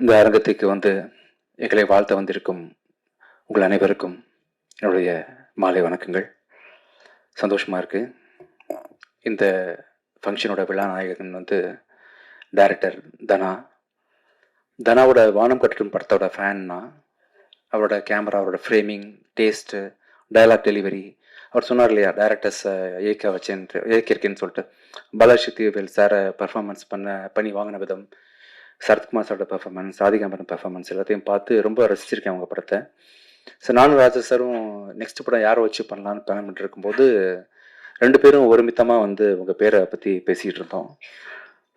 இந்த அரங்கத்துக்கு வந்து எங்களை வாழ்த்த வந்திருக்கும் உங்கள் அனைவருக்கும் என்னுடைய மாலை வணக்கங்கள். சந்தோஷமாக இருக்குது. இந்த ஃபங்க்ஷனோட விழா நாயகன் வந்து டைரக்டர் தனா. தனாவோட வானம் கட்டடும் படத்தோட ஃபேன்னா அவரோட கேமரா, அவரோட ஃப்ரேமிங், டேஸ்ட்டு, டயலாக் டெலிவரி. அவர் சொன்னார் இல்லையா, டைரக்டர்ஸை இயக்கியிருக்கேன்னு சொல்லிட்டு. பாலாசக்திவேல் சாரை பர்ஃபார்மன்ஸ் பண்ணி வாங்கின விதம், சரத்குமார் சாரோட பெர்ஃபார்மன்ஸ், ராதிகாம்பரன் பெர்ஃபார்மன்ஸ் எல்லாத்தையும் பார்த்து ரொம்ப ரசிச்சிருக்கேன் அவங்க படத்தை. ஸோ நானும் ராஜா சாரும் நெக்ஸ்ட் படம் யாரை வச்சு பண்ணலான்னு பிளான் பண்ணிட்டு இருக்கும்போது 2 பேரும் ஒருமித்தமாக வந்து உங்கள் பேரை பற்றி பேசிகிட்டு இருந்தோம்.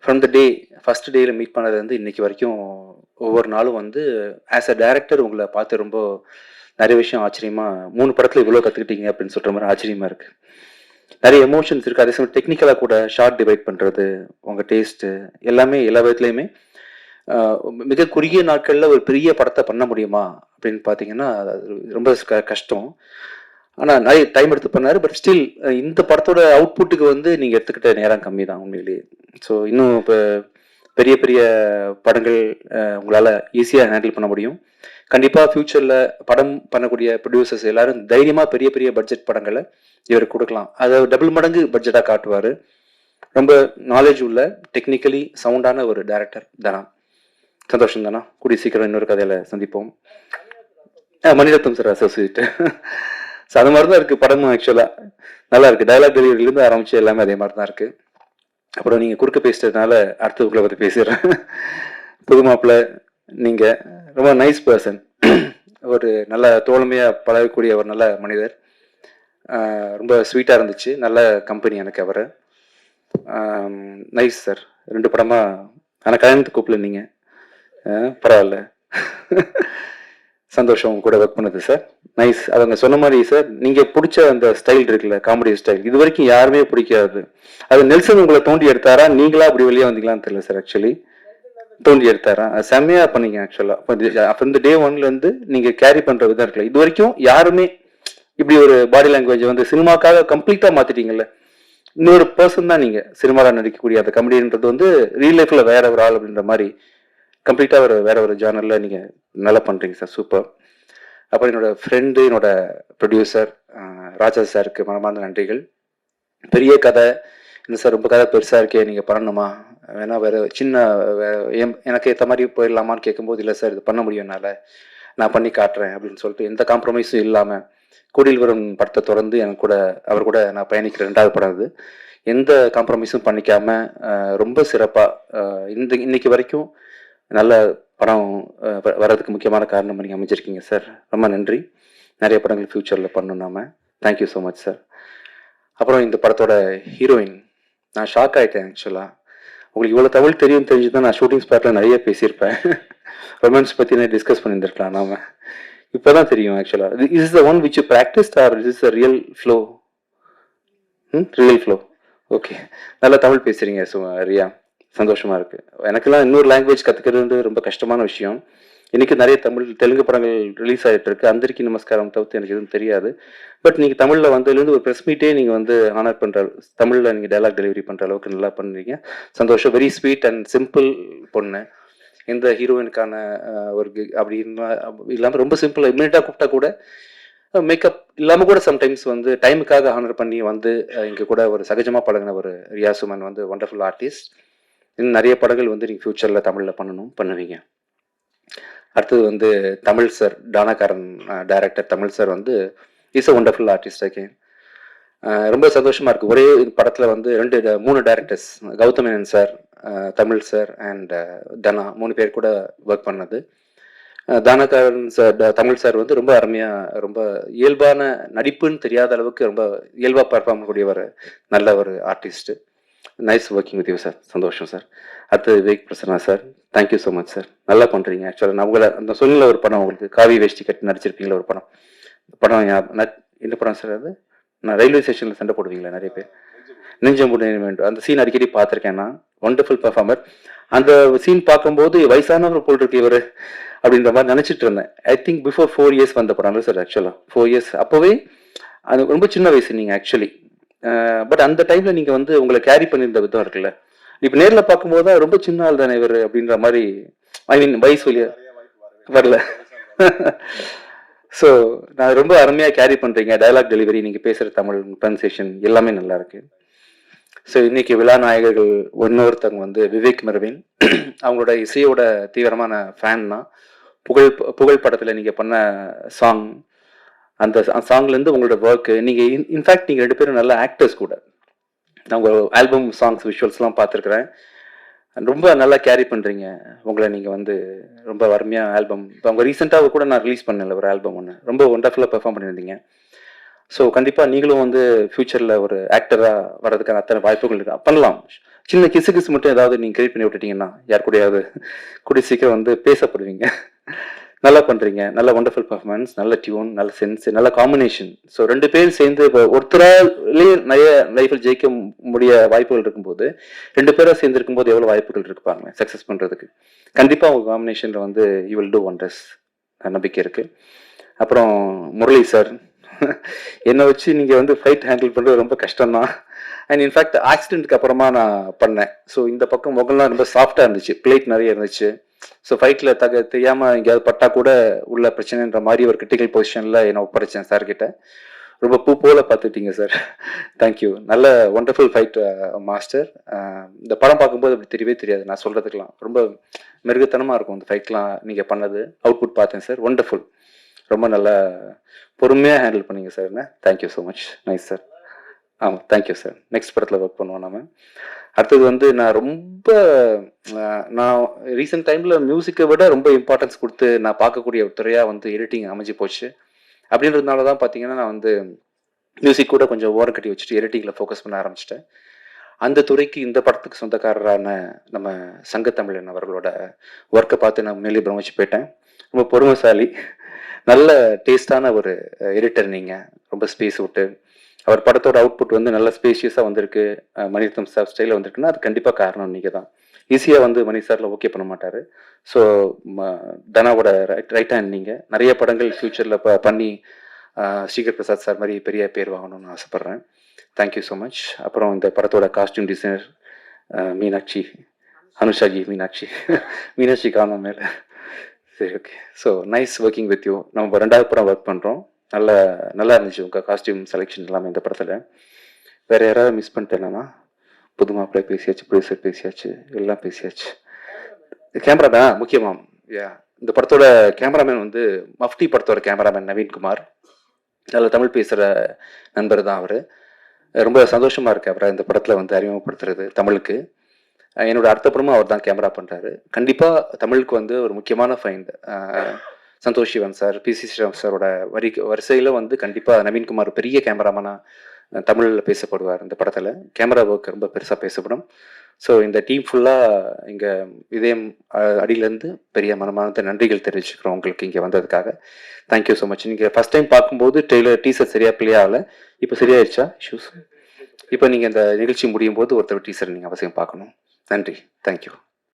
ஃப்ரம் த டே, ஃபஸ்ட் டேயில் மீட் பண்ணது வந்து இன்னைக்கு வரைக்கும் ஒவ்வொரு நாளும் வந்து ஆஸ் அ டைரக்டர் உங்களை பார்த்து ரொம்ப நிறைய விஷயம் ஆச்சரியமாக, 3 படத்தில் இவ்வளோ கற்றுக்கிட்டீங்க அப்படின்னு சொல்கிற மாதிரி ஆச்சரியமாக இருக்குது. நிறைய எமோஷன்ஸ் இருக்குது. அதே சமயம் டெக்னிக்கலாக கூட ஷார்ட் டிவைட் பண்ணுறது, உங்கள் டேஸ்ட்டு எல்லாமே எல்லா விதத்துலையுமே மிக குறுகிய நாட்களில் ஒரு பெரிய படத்தை பண்ண முடியுமா அப்படின்னு பார்த்தீங்கன்னா ரொம்ப கஷ்டம். ஆனால் நிறைய டைம் எடுத்து பண்ணார். பட் ஸ்டில் இந்த படத்தோட அவுட்புட்டுக்கு வந்து நீங்கள் எடுத்துக்கிட்ட நேரம் கம்மி தான் உண்மையிலேயே. ஸோ இன்னும் இப்போ பெரிய பெரிய படங்கள் உங்களால் ஈஸியாக ஹேண்டில் பண்ண முடியும். கண்டிப்பாக ஃப்யூச்சரில் படம் பண்ணக்கூடிய ப்ரொடியூசர்ஸ் எல்லாரும் தைரியமாக பெரிய பெரிய பட்ஜெட் படங்களை இவருக்கு கொடுக்கலாம். அதை டபுள் மடங்கு பட்ஜெட்டாக காட்டுவார். ரொம்ப நாலேஜ் உள்ள, டெக்னிக்கலி சவுண்டான ஒரு டைரக்டர் தனா. சந்தோஷம் தானா. கூடிய சீக்கிரம் இன்னொரு கதையில சந்திப்போம். Mani Ratnam sir associate. ஸோ அது மாதிரி தான் இருக்குது படமும். ஆக்சுவலாக நல்லா இருக்குது. டயலாக் டெலிவரியிலேருந்து ஆரம்பிச்சு எல்லாமே அதே மாதிரி தான் இருக்குது. அப்புறம் நீங்கள் குறுக்க பேசுறதுனால அடுத்தவங்களை பற்றி பேசிடுறேன். புது மாப்பிள்ளை, நீங்கள் ரொம்ப நைஸ் பர்சன். ஒரு நல்ல தோழமையாக பழகக்கூடிய ஒரு நல்ல மனிதர். ரொம்ப ஸ்வீட்டாக இருந்துச்சு. நல்ல கம்பெனி எனக்கு அவர். Nice sir. 2 படமாக. ஆனால் கல்யாணத்துக்கு கூப்பிடல நீங்கள். பரவாயில்ல. சந்தோஷம் கூட ஒர்க் பண்ணது சார். நைஸ். அவங்க சொன்ன மாதிரி சார், நீங்கள் பிடிச்ச அந்த ஸ்டைல் இருக்குல்ல, காமெடி ஸ்டைல், இது வரைக்கும் யாருமே பிடிக்காது. அது நெல்சன் உங்களை தோண்டி எடுத்தாரா, நீங்களா அப்படி வெளியே வந்தீங்களான்னு தெரியல சார். ஆக்சுவலி தோண்டி எடுத்தாரா, செம்மையா பண்ணீங்க. ஆக்சுவலாக அப்போ இந்த டே 1லேருந்து நீங்கள் கேரி பண்ணுற விதம் இருக்குல்ல, இது வரைக்கும் யாருமே இப்படி ஒரு பாடி லாங்குவேஜ் வந்து சினிமாக்காக கம்ப்ளீட்டாக மாற்றிட்டீங்கல்ல. இன்னொரு பர்சன் தான் நீங்கள் சினிமாவில் நடிக்கக்கூடிய அந்த கமெடின்றது வந்து ரியல் லைஃப்பில் வேற ஒரு ஆள் அப்படின்ற மாதிரி கம்ப்ளீட்டாக வேற ஒரு ஜானரில் நீங்கள் நல்லா பண்ணுறீங்க சார். சூப்பர். அப்புறம் என்னோட ஃப்ரெண்டு, என்னோட ப்ரொடியூசர் ராஜா சாருக்கு மனமார்ந்த நன்றிகள். பெரிய கதை இல்லை சார், ரொம்ப கதை பெருசாக இருக்கே, நீங்கள் பண்ணணுமா, வேணா வேறு சின்ன எனக்கு ஏற்ற மாதிரி போயிடலாமான்னு கேட்கும்போது, இல்லை சார் இது பண்ண முடியும் என்னால், நான் பண்ணி காட்டுறேன் அப்படின்னு சொல்லிட்டு எந்த காம்ப்ரமைஸும் இல்லாமல் கூடில் வரும் படத்தை தொடர்ந்து எனக்கு கூட அவர் கூட நான் பயணிக்கிற 2வது படம் அது. எந்த காம்ப்ரமைஸும் பண்ணிக்காமல் ரொம்ப சிறப்பாக இன்னைக்கு வரைக்கும் நல்ல படம் வர்றதுக்கு முக்கியமான காரணம் நீங்கள் அமைச்சிருக்கீங்க சார். ரொம்ப நன்றி. நிறைய படங்கள் ஃப்யூச்சரில் பண்ணணும் நாம. Thank you so much sir. அப்புறம் இந்த படத்தோட ஹீரோயின், நான் ஷாக் ஆகிட்டேன். ஆக்சுவலாக உங்களுக்கு இவ்வளோ தமிழ் தெரிஞ்சு தான் நான் ஷூட்டிங் ஸ்பாட்டில் நிறைய பேசியிருப்பேன். ரொமான்ஸ் பற்றினே டிஸ்கஸ் பண்ணியிருந்திருக்கலாம் நாம. இப்போ தான் தெரியும் ஆக்சுவலாக. Is the one which you practiced or is a real flow? Real flow. Okay. நல்லா தமிழ் பேசுகிறீங்க ரியா. சந்தோஷமாக இருக்குது. எனக்கெல்லாம் இன்னொரு லாங்குவேஜ் கற்றுக்கிறது ரொம்ப கஷ்டமான விஷயம். இன்றைக்கி நிறைய தெலுங்கு படங்கள் ரிலீஸ் ஆகிட்டு இருக்கு. அந்தரிக்கு நமஸ்காரம் தவிர்த்து எனக்கு எதுவும் தெரியாது. பட் நீங்கள் தமிழில் வந்ததுலேருந்து ஒரு ப்ரெஸ் மீட்டே நீங்கள் வந்து ஆனர் பண்ணுற, தமிழில் நீங்கள் டைலாக் டெலிவரி பண்ணுற அளவுக்கு நல்லா பண்ணுறீங்க. சந்தோஷம். வெரி ஸ்வீட் அண்ட் சிம்பிள் பொண்ணு. எந்த ஹீரோயினுக்கான ஒரு அப்படி இல்லாமல் ரொம்ப சிம்பிளாக இம்மிடியட்டாக கூப்பிட்டா கூட மேக்கப் இல்லாமல் கூட சம்டைம்ஸ் வந்து டைமுக்காக ஆனர் பண்ணி வந்து இங்கே கூட ஒரு சகஜமாக பழகின ஒரு ரியா சுமன் வந்து ஒண்டர்ஃபுல் ஆர்டிஸ்ட். இன்னும் நிறைய படங்கள் வந்து நீங்கள் ஃப்யூச்சரில் தமிழில் பண்ணுவீங்க. அடுத்தது வந்து Tamil sir, Taanakkaran director Tamil sir வந்து is a wonderful artist. Again ரொம்ப சந்தோஷமாக இருக்குது. ஒரே படத்தில் வந்து 3 directors, Gautham Menon sir, Tamil sir and Dhana 3 பேர் கூட ஒர்க் பண்ணது. தானாக்காரன் சார், தமிழ் சார் வந்து ரொம்ப அருமையாக, ரொம்ப இயல்பான, நடிப்புன்னு தெரியாத அளவுக்கு ரொம்ப இயல்பாக பர்ஃபார்ம் பண்ணக்கூடிய ஒரு நல்ல ஒரு artist. Nice working with you sir. சந்தோஷம் சார். அடுத்தது Vivek Prasanna sir. Thank you so much sir. நல்லா பண்ணுறீங்க. ஆக்சுவலாக நான் உங்களை அந்த சொல்லில் ஒரு படம், உங்களுக்கு காவி வேஷ்டி கட்டி நடிச்சிருப்பீங்களா ஒரு படம். படம் என்ன படம் சார் அது? நான் ரயில்வே ஸ்டேஷனில் சண்டை போடுவீங்களா நிறைய பேர், நெஞ்சம் வேண்டும். அந்த சீன் அடிக்கடி பார்த்துருக்கேன் நான். Wonderful performer. அந்த சீன் பார்க்கும்போது வயசானவர் போல் இருக்கு இவர் அப்படின்ற மாதிரி நினச்சிட்டு இருந்தேன். ஐ திங்க் பிஃபோர் 4 இயர்ஸ் வந்த படம் சார். ஆக்சுவலாக 4 இயர்ஸ் அப்போவே அது ரொம்ப சின்ன வயசு நீங்கள் ஆக்சுவலி. பட் அந்த டைமில் நீங்கள் வந்து உங்களை கேரி பண்ணியிருந்த விதம் இருக்குல்ல, இப்போ நேரில் பார்க்கும்போது தான் ரொம்ப சின்ன ஆள் தானே இவர் அப்படின்ற மாதிரி ஐ மீன் வயசு வழியா வரல. ஸோ நான் ரொம்ப அருமையாக கேரி பண்ணுறீங்க. டயலாக் டெலிவரி, நீங்கள் பேசுகிற தமிழ் ப்ரொனன்சியேஷன் எல்லாமே நல்லா இருக்கு. ஸோ இன்னைக்கு விழா நாயகர்கள் இன்னொருத்தவங்க வந்து விவேக் மெர்வின். அவங்களோட இசையோட தீவிரமான ஃபேன் தான். புகழ் படத்தில் நீங்கள் பண்ண சாங், அந்த சாங்லேருந்து உங்களோட ஒர்க்கு, நீங்கள் இன்ஃபேக்ட் நீங்கள் 2 பேரும் நல்ல ஆக்டர்ஸ் கூட. நான் உங்கள் ஆல்பம் சாங்ஸ் விஷுவல்ஸ்லாம் பார்த்துருக்குறேன். ரொம்ப நல்லா கேரி பண்ணுறீங்க. உங்களை நீங்கள் வந்து ரொம்ப அருமையாக ஆல்பம், இப்போ அவங்க ரீசெண்டாக கூட நான் ரிலீஸ் பண்ணல ஒரு ஆல்பம் ஒன்று, ரொம்ப ஒண்டர்ஃபுல்லாக பெர்ஃபார்ம் பண்ணியிருந்தீங்க. ஸோ கண்டிப்பாக நீங்களும் வந்து ஃப்யூச்சரில் ஒரு ஆக்டராக வர்றதுக்கான அத்தனை வாய்ப்புகள் இருக்கு, பண்ணலாம். சின்ன கிசு மட்டும் ஏதாவது நீங்கள் கிரியேட் பண்ணி விட்டுட்டீங்கன்னா யார் கூடயாவது கூடிய சீக்கிரம் வந்து பேசப்படுவீங்க. நல்லா பண்ணுறீங்க, நல்ல ஒண்டர்ஃபுல் பர்ஃபார்மன்ஸ், நல்ல டியூன், நல்ல சென்ஸ், நல்ல காம்பினேஷன். ஸோ 2 பேரும் சேர்ந்து இப்போ ஒருத்தராலேயே நிறைய லைஃப்பில் ஜெயிக்க முடிய வாய்ப்புகள் இருக்கும்போது 2 பேராக சேர்ந்து இருக்கும்போது எவ்வளோ வாய்ப்புகள் இருப்பாங்க சக்ஸஸ் பண்ணுறதுக்கு. கண்டிப்பாக உங்கள் காம்பினேஷனில் வந்து யூ வில் டூ ஒண்டர்ஸ், நம்பிக்கை இருக்குது. அப்புறம் முரளி சார், என்னை வச்சு நீங்கள் வந்து ஃபைட் ஹேண்டில் பண்ணுறது ரொம்ப கஷ்டம்தான். அண்ட் இன்ஃபேக்ட் ஆக்சிடென்ட்க்கு அப்புறமா நான் பண்ணேன். ஸோ இந்த பக்கம் முகம்லாம் ரொம்ப சாஃப்டாக இருந்துச்சு, பிளேட் நிறைய இருந்துச்சு. ஸோ ஃபைட்டில் தெரியாமல் எங்கேயாவது பட்டா கூட உள்ள பிரச்சனைன்ற மாதிரி ஒரு கிரிட்டிக்கல் பொசிஷனில் என்னை ஒப்படைச்சேன் சார்கிட்ட. ரொம்ப பூ போல பார்த்துட்டீங்க சார். தேங்க்யூ. நல்ல ஒண்டர்ஃபுல் ஃபைட் மாஸ்டர். இந்த படம் பார்க்கும்போது அப்படி தெரியவே தெரியாது, நான் சொல்கிறதுக்கெலாம் ரொம்ப மிருகத்தனமாக இருக்கும் இந்த ஃபைட்லாம். நீங்கள் பண்ணது அவுட்புட் பார்த்தேன் சார், ஒண்டர்ஃபுல். ரொம்ப நல்லா பொறுமையாக ஹேண்டில் பண்ணீங்க சார். என்ன thank you so much. Nice sir. ஆமாம், தேங்க்யூ சார். நெக்ஸ்ட் படத்தில் ஒர்க் பண்ணுவோம் நாம. அடுத்தது வந்து நான் ரீசெண்ட் டைமில் மியூசிக்கை விட ரொம்ப இம்பார்ட்டன்ஸ் கொடுத்து நான் பார்க்கக்கூடிய ஒரு துறையாக வந்து எடிட்டிங் அமைஞ்சு போச்சு. அப்படின்றதுனால தான் பார்த்தீங்கன்னா நான் வந்து மியூசிக் கூட கொஞ்சம் ஓரம் கட்டி வச்சுட்டு எடிட்டிங்கில் ஃபோக்கஸ் பண்ண ஆரம்பிச்சிட்டேன். அந்த துறைக்கு இந்த படத்துக்கு சொந்தக்காரரான நம்ம சங்கத்தமிழன் அவர்களோட ஒர்க்கை பார்த்து நான் மேலே பிரமிச்சு போயிட்டேன். ரொம்ப பொறுமைசாலி, நல்ல டேஸ்டான ஒரு எடிட்டர். நீங்கள் ரொம்ப ஸ்பேஸ் விட்டு அவர் படத்தோட அவுட்புட் வந்து நல்ல ஸ்பேஷியஸாக வந்திருக்கு, மணிரத்னம் சார் ஸ்டைலில் வந்திருக்குன்னா அது கண்டிப்பாக காரணம் நீங்கள் தான். ஈஸியாக வந்து மணி சாரில் ஓகே பண்ண மாட்டார். ஸோ தனாவோட ரைட் ஹேண்ட் நீங்கள். நிறைய படங்கள் ஃப்யூச்சரில் பண்ணி ஸ்ரீகர் பிரசாத் சார் மாதிரி பெரிய பேர் வாங்கணும்னு ஆசைப்பட்றேன். Thank you so much. அப்புறம் இந்த படத்தோட காஸ்டியூம் டிசைனர் மீனாட்சி, அனுஷாஜி மீனாட்சி, மீனாட்சி காணும் மேலே. சரி, okay. So nice working with you. நம்ம 2வது படம் ஒர்க் பண்ணுறோம். நல்லா இருந்துச்சு உங்கள் காஸ்டியூம் செலெக்ஷன் எல்லாமே இந்த படத்தில். வேறு யாராவது மிஸ் பண்ணிட்டேன்னா? புது மாப்பிள்ளை பேசியாச்சு, ப்ரொடியூசர் பேசியாச்சு, எல்லாம் பேசியாச்சு. கேமரா தான் முக்கியமாக. இந்த படத்தோட கேமராமேன் வந்து மஃப்டி படத்தோட கேமராமேன் நவீன்குமார். அதில் தமிழ் பேசுகிற நண்பர் தான் அவர். ரொம்ப சந்தோஷமாக இருக்கு அவரை இந்த படத்தில் வந்து அறிமுகப்படுத்துறது தமிழுக்கு. என்னோட அடுத்த படமும் அவர் தான் கேமரா பண்ணுறாரு. கண்டிப்பாக தமிழுக்கு வந்து ஒரு முக்கியமான find Santosh Sivan sir, PC Sriram சாரோட வரிசையில் வந்து கண்டிப்பாக நவீன்குமார் பெரிய கேமராமேனாக தமிழில் பேசப்படுவார். இந்த படத்தில் கேமரா ஒர்க் ரொம்ப பெருசாக பேசப்படும். ஸோ இந்த டீம் ஃபுல்லாக இங்கே இதயம் அடியிலேருந்து பெரிய மனமார்ந்த நன்றிகள் தெரிவிச்சுக்கிறோம் உங்களுக்கு இங்கே வந்ததுக்காக. Thank you so much. நீங்கள் ஃபஸ்ட் டைம் பார்க்கும்போது டீசர் சரியாக பிளே ஆகலை, இப்போ சரியாயிடுச்சா இஷ்யூஸ்? இப்போ நீங்கள் இந்த நிகழ்ச்சி முடியும் போது ஒருத்தர் டீசர் நீங்கள் அவசியம் பார்க்கணும். நன்றி, தேங்க்யூ.